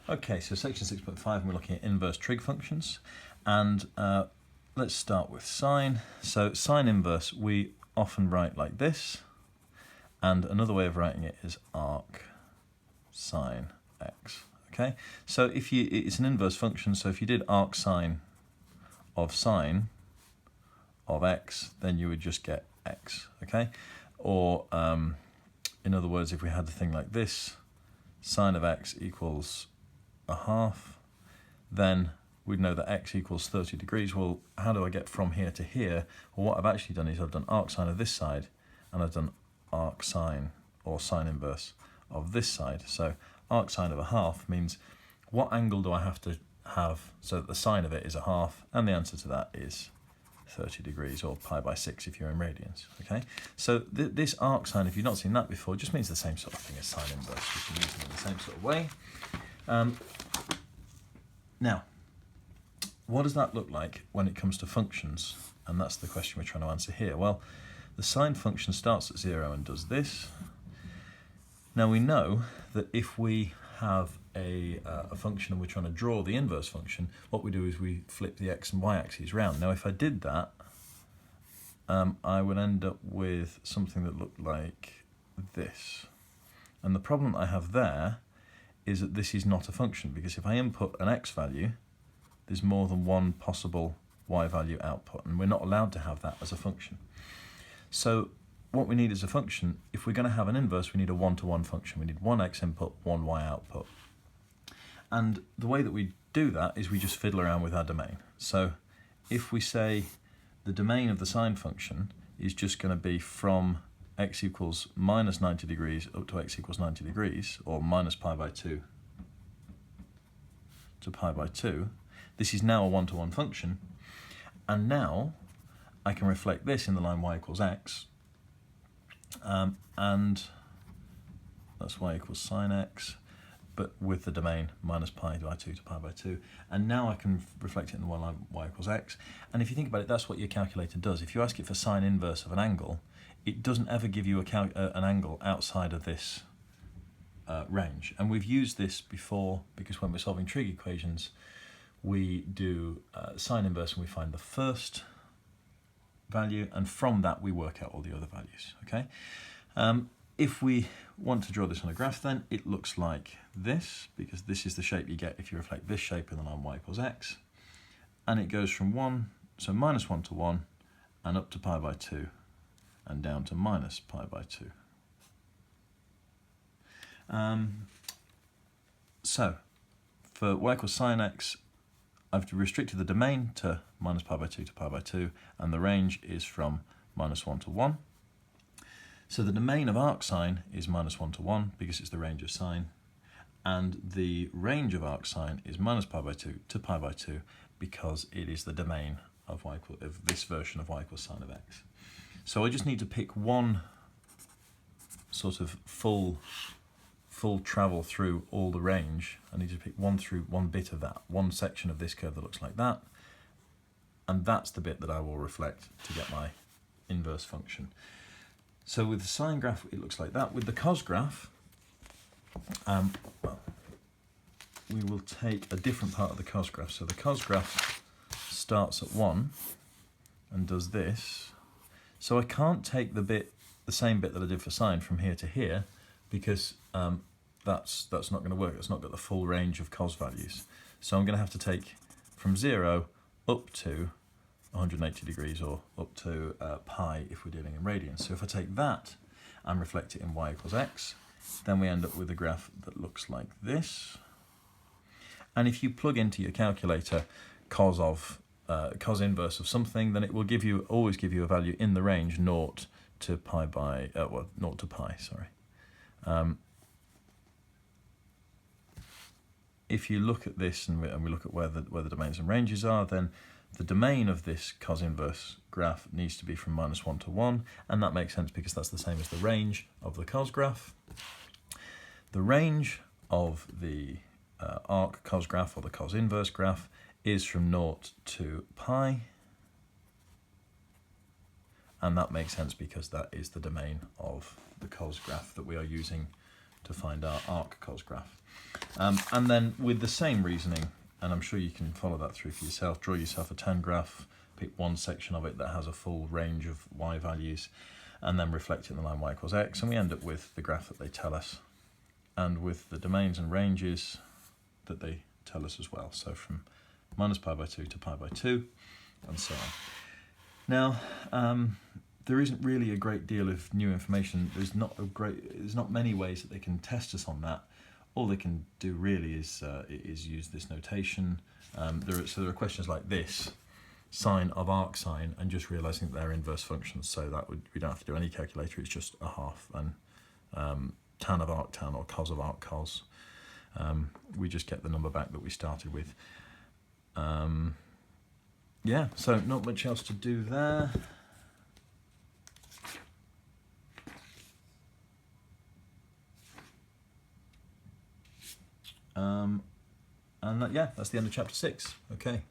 Okay, so section 6.5, we're looking at inverse trig functions, and let's start with sine. So sine inverse we often write like this, and another way of writing it is arc sine x. Okay, so it's an inverse function, so if you did arc sine of x, then you would just get x. Okay, or in other words, if we had the thing like this, sine of x equals a half, then we'd know that x equals 30 degrees. Well, how do I get from here to here? Well, what I've actually done is I've done arc sine of this side, and I've done arc sine or sine inverse of this side. So arc sine of a half means what angle do I have to have so that the sine of it is a half, and the answer to that is 30 degrees, or pi by 6 if you're in radians. Okay, so this arc sine, if you've not seen that before, just means the same sort of thing as sine inverse. You can use them in the same sort of way. Now, what does that look like when it comes to functions? And that's the question we're trying to answer here. Well, the sine function starts at 0 and does this. Now we know that if we have a function and we're trying to draw the inverse function, what we do is we flip the x and y axes round. Now if I did that, I would end up with something that looked like this. And the problem I have there is that this is not a function, because if I input an x value, there's more than one possible y value output, and we're not allowed to have that as a function. So what we need is a function. If we're going to have an inverse, we need a one-to-one function. We need one x input, one y output. And the way that we do that is we just fiddle around with our domain. So if we say the domain of the sine function is just going to be from x equals minus 90 degrees up to x equals 90 degrees, or minus pi by 2 to pi by 2, this is now a one-to-one function. And now I can reflect this in the line y equals x, and that's y equals sine x, but with the domain minus pi by 2 to pi by 2. And now I can reflect it in the line y equals x. And if you think about it, that's what your calculator does. If you ask it for sine inverse of an angle, it doesn't ever give you an angle outside of this range. And we've used this before, because when we're solving trig equations, we do sine inverse and we find the first value, and from that we work out all the other values. Okay. If we want to draw this on a graph, then it looks like this, because this is the shape you get if you reflect this shape in the line y equals x, and it goes from 1, so minus 1 to 1, and up to pi by 2, and down to minus pi by 2. So for y equals sine x, I've restricted the domain to minus pi by 2 to pi by 2, and the range is from minus 1 to 1. So the domain of arc sine is minus 1 to 1, because it's the range of sine, and the range of arc sine is minus pi by 2 to pi by 2, because it is the domain of this version of y equals sine of x. So I just need to pick one sort of full travel through all the range. I need to pick one bit of that, one section of this curve that looks like that, and that's the bit that I will reflect to get my inverse function. So with the sine graph, it looks like that. With the cos graph, we will take a different part of the cos graph. So the cos graph starts at 1 and does this. So I can't take the same bit that I did for sine from here to here, because that's not going to work. It's not got the full range of cos values. So I'm going to have to take from 0 up to 180 degrees, or up to pi if we're dealing in radians. So if I take that and reflect it in y equals x, then we end up with a graph that looks like this. And if you plug into your calculator cos inverse of something, then it will always give you a value in the range 0 to pi by 0 to pi. Sorry. If you look at this and we look at where the domains and ranges are, then the domain of this cos inverse graph needs to be from minus 1 to 1, and that makes sense because that's the same as the range of the cos graph. The range of the arc cos graph, or the cos inverse graph, is from 0 to pi, and that makes sense because that is the domain of the cos graph that we are using to find our arc cos graph. And then with the same reasoning, and I'm sure you can follow that through for yourself, draw yourself a tan graph, pick one section of it that has a full range of y values, and then reflect it in the line y equals x, and we end up with the graph that they tell us, and with the domains and ranges that they tell us as well. So from minus pi by 2 to pi by 2, and so on. Now, there isn't really a great deal of new information. There's not many ways that they can test us on that. All they can do really is use this notation. There are questions like this: sine of arc sine, and just realizing that they're inverse functions, so that we don't have to do any calculator, it's just a half, and tan of arc tan or cos of arc cos, we just get the number back that we started with. Yeah, so not much else to do there. And yeah, that's the end of chapter 6. Okay.